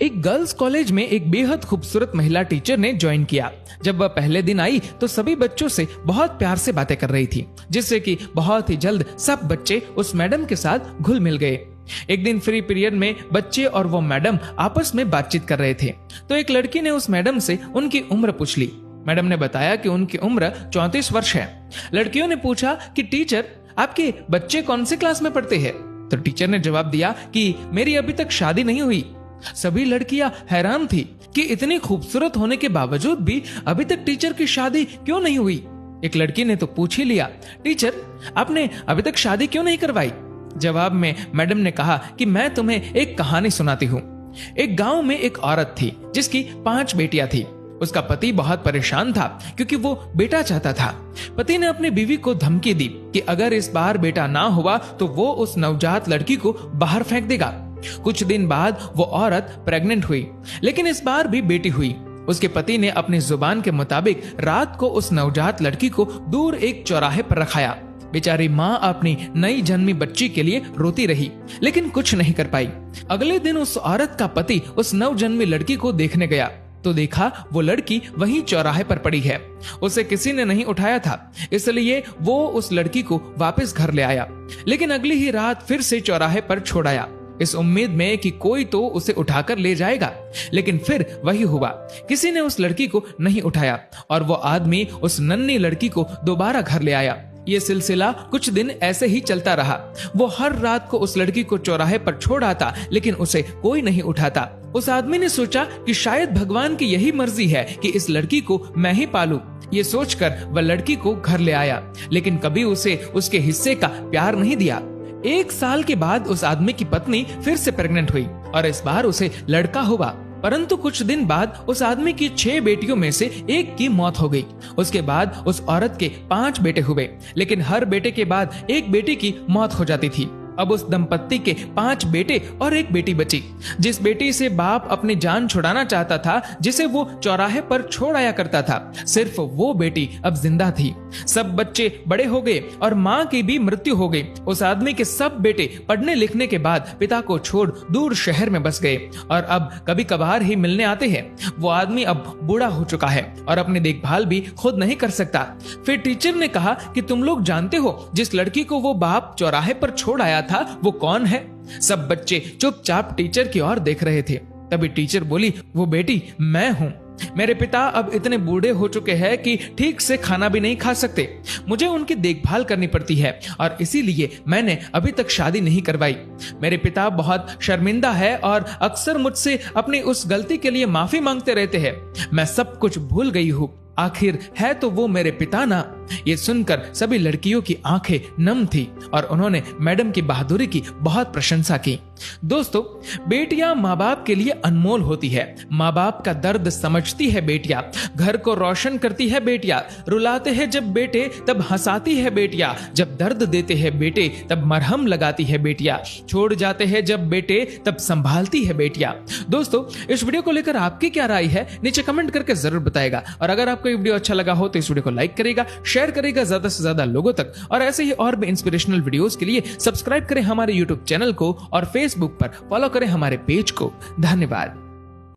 एक girls college में एक बेहद खूबसूरत महिला टीचर ने ज्वाइन किया। जब वह पहले दिन आई तो सभी बच्चों से बहुत प्यार से बातें कर रही थी, जिससे कि बहुत ही जल्द सब बच्चे उस मैडम के साथ घुल मिल गए। एक दिन फ्री पीरियड में बच्चे और वो मैडम आपस में बातचीत कर रहे थे, तो एक लड़की ने उस मैडम से उनकी उम्र पूछ ली। मैडम ने बताया कि उनकी उम्र 34 वर्ष है। लड़कियों ने पूछा कि टीचर, आपके बच्चे कौन से क्लास में पढ़ते हैं? तो टीचर ने जवाब दिया कि मेरी अभी तक शादी नहीं हुई। सभी लड़कियां हैरान थी कि इतनी खूबसूरत होने के बावजूद भी अभी तक टीचर की शादी क्यों नहीं हुई। एक लड़की ने तो पूछ ही लिया, टीचर आपने अभी तक शादी क्यों नहीं करवाई? जवाब में मैडम ने कहा कि मैं तुम्हें एक कहानी सुनाती हूँ। एक गांव में एक औरत थी जिसकी 5 बेटियां थी। उसका पति बहुत परेशान था क्योंकि वो बेटा चाहता था। पति ने अपनी बीवी को धमकी दी कि अगर इस बार बेटा ना हुआ तो वो उस नवजात लड़की को बाहर फेंक देगा। कुछ दिन बाद वो औरत प्रेग्नेंट हुई, लेकिन इस बार भी बेटी हुई। उसके पति ने अपनी जुबान के मुताबिक रात को उस नवजात लड़की को दूर एक चौराहे पर रखाया। बेचारी माँ अपनी नई जन्मी बच्ची के लिए रोती रही, लेकिन कुछ नहीं कर पाई। अगले दिन उस औरत का पति उस नवजन्मी लड़की को देखने गया तो देखा वो लड़की वहीं चौराहे पर पड़ी है। उसे किसी ने नहीं उठाया था, इसलिए वो उस लड़की को वापस घर ले आया, लेकिन अगली ही रात फिर से चौराहे पर छोड़ आया, इस उम्मीद में कि कोई तो उसे उठाकर ले जाएगा। लेकिन फिर वही हुआ, किसी ने उस लड़की को नहीं उठाया और वो आदमी उस नन्ही लड़की को दोबारा घर ले आया। ये सिलसिला कुछ दिन ऐसे ही चलता रहा। वो हर रात को उस लड़की को चौराहे पर छोड़ आता, लेकिन उसे कोई नहीं उठाता। उस आदमी ने सोचा कि शायद भगवान की यही मर्जी है कि इस लड़की को मैं ही पालूं। ये सोचकर वह लड़की को घर ले आया, लेकिन कभी उसे उसके हिस्से का प्यार नहीं दिया। 1 साल के बाद उस आदमी की पत्नी फिर से प्रेग्नेंट हुई और इस बार उसे लड़का हुआ। परंतु कुछ दिन बाद उस आदमी की 6 बेटियों में से एक की मौत हो गई। उसके बाद उस औरत के 5 बेटे हुए, लेकिन हर बेटे के बाद एक बेटी की मौत हो जाती थी। अब उस दंपत्ति के 5 बेटे और एक बेटी बची। जिस बेटी से बाप अपनी जान छुड़ाना चाहता था, जिसे वो चौराहे पर छोड़ आया करता था, सिर्फ वो बेटी अब जिंदा थी। सब बच्चे बड़े हो गए और माँ की भी मृत्यु हो गई। उस आदमी के सब बेटे पढ़ने लिखने के बाद पिता को छोड़ दूर शहर में बस गए और अब कभी कभार ही मिलने आते हैं। वो आदमी अब बूढ़ा हो चुका है और अपनी देखभाल भी खुद नहीं कर सकता। फिर टीचर ने कहा कि तुम लोग जानते हो जिस लड़की को वो बाप चौराहे पर छोड़ आया था वो कौन है? सब बच्चे चुपचाप टीचर की ओर देख रहे थे। तभी टीचर बोली, वो बेटी मैं हूँ। मेरे पिता अब इतने बूढ़े हो चुके हैं कि ठीक से खाना भी नहीं खा सकते। मुझे उनकी देखभाल करनी पड़ती है और इसीलिए मैंने अभी तक शादी नहीं करवाई। मेरे पिता बहुत शर्मिंदा है और अक्सर मुझसे अपनी उस गलती के लिए माफी मांगते रहते हैं। मैं सब कुछ भूल गई हूँ। आखिर है तो वो मेरे पिता ना। ये सुनकर सभी लड़कियों की आंखें नम थी और उन्होंने मैडम की बहादुरी की बहुत प्रशंसा की। दोस्तों, बेटियां माँ बाप के लिए अनमोल होती है। माँ बाप का दर्द समझती है बेटियां, घर को रोशन करती है बेटियां। रुलाते हैं जब बेटे तब हंसाती है बेटियां, जब दर्द देते हैं बेटे तब मरहम लगाती है बेटियां, छोड़ जाते हैं जब बेटे तब संभालती है बेटियां। दोस्तों, इस वीडियो को लेकर आपकी क्या राय है नीचे कमेंट करके जरूर बताएगा और अगर आपको ये वीडियो अच्छा लगा हो तो इस वीडियो को लाइक करेगा, शेयर करेगा ज्यादा से ज्यादा लोगों तक और ऐसे ही और भी इंस्पिरेशनल वीडियोस के लिए सब्सक्राइब करें हमारे यूट्यूब चैनल को और फेसबुक पर फॉलो करें हमारे पेज को। धन्यवाद।